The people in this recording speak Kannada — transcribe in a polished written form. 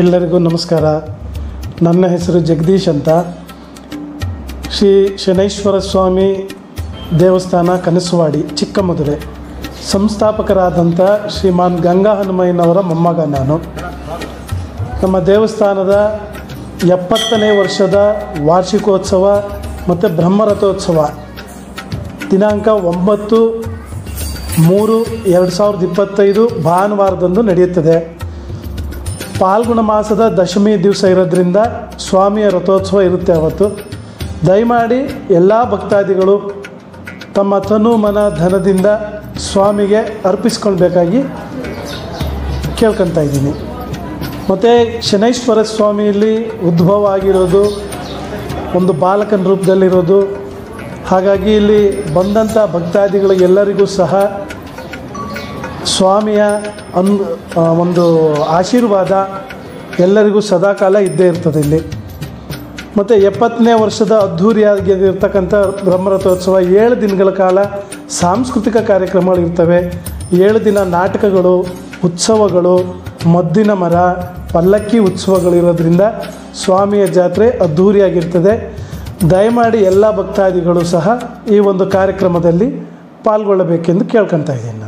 ಎಲ್ಲರಿಗೂ ನಮಸ್ಕಾರ. ನನ್ನ ಹೆಸರು ಜಗದೀಶ್ ಅಂತ. ಶ್ರೀ ಶನೈಶ್ವರ ಸ್ವಾಮಿ ದೇವಸ್ಥಾನ ಕನಸವಾಡಿ ಚಿಕ್ಕಮದುರೆ ಸಂಸ್ಥಾಪಕರಾದಂಥ ಶ್ರೀಮಾನ್ ಗಂಗಾ ಹನುಮಯ್ಯನವರ ಮೊಮ್ಮಗ ನಾನು. ನಮ್ಮ ದೇವಸ್ಥಾನದ 70ನೇ ವರ್ಷದ ವಾರ್ಷಿಕೋತ್ಸವ ಮತ್ತು ಬ್ರಹ್ಮರಥೋತ್ಸವ ದಿನಾಂಕ 9/3/2025 ಭಾನುವಾರದಂದು ನಡೆಯುತ್ತದೆ. ಪಾಲ್ಗುಣ ಮಾಸದ ದಶಮಿ ದಿವಸ ಇರೋದ್ರಿಂದ ಸ್ವಾಮಿಯ ರಥೋತ್ಸವ ಇರುತ್ತೆ. ಅವತ್ತು ದಯಮಾಡಿ ಎಲ್ಲ ಭಕ್ತಾದಿಗಳು ತಮ್ಮ ತನು ಮನ ಧನದಿಂದ ಸ್ವಾಮಿಗೆ ಅರ್ಪಿಸ್ಕೊಳ್ಬೇಕಾಗಿ ಕೇಳ್ಕೊತಾ ಇದ್ದೀನಿ. ಮತ್ತು ಶನೈಶ್ವರ ಸ್ವಾಮಿಯಲ್ಲಿ ಉದ್ಭವ ಆಗಿರೋದು ಒಂದು ಬಾಲಕನ ರೂಪದಲ್ಲಿರೋದು. ಹಾಗಾಗಿ ಇಲ್ಲಿ ಬಂದಂಥ ಭಕ್ತಾದಿಗಳಿಗೆಲ್ಲರಿಗೂ ಸಹ ಸ್ವಾಮಿಯ ಒಂದು ಆಶೀರ್ವಾದ ಎಲ್ಲರಿಗೂ ಸದಾಕಾಲ ಇದ್ದೇ ಇರ್ತದೆ ಇಲ್ಲಿ. ಮತ್ತು 70ನೇ ವರ್ಷದ ಅದ್ಧೂರಿಯಾಗಿರ್ತಕ್ಕಂಥ ಬ್ರಹ್ಮರಥೋತ್ಸವ 7 ದಿನಗಳ ಕಾಲ ಸಾಂಸ್ಕೃತಿಕ ಕಾರ್ಯಕ್ರಮಗಳು ಇರ್ತವೆ. 7 ದಿನ ನಾಟಕಗಳು, ಉತ್ಸವಗಳು, ಮದ್ದಿನ ಮರ, ಪಲ್ಲಕ್ಕಿ ಉತ್ಸವಗಳಿರೋದ್ರಿಂದ ಸ್ವಾಮಿಯ ಜಾತ್ರೆ ಅದ್ಧೂರಿಯಾಗಿರ್ತದೆ. ದಯಮಾಡಿ ಎಲ್ಲ ಭಕ್ತಾದಿಗಳು ಸಹ ಈ ಒಂದು ಕಾರ್ಯಕ್ರಮದಲ್ಲಿ ಪಾಲ್ಗೊಳ್ಳಬೇಕೆಂದು ಕೇಳ್ಕೊತಾ ಇದ್ದೀನಿ ನಾನು.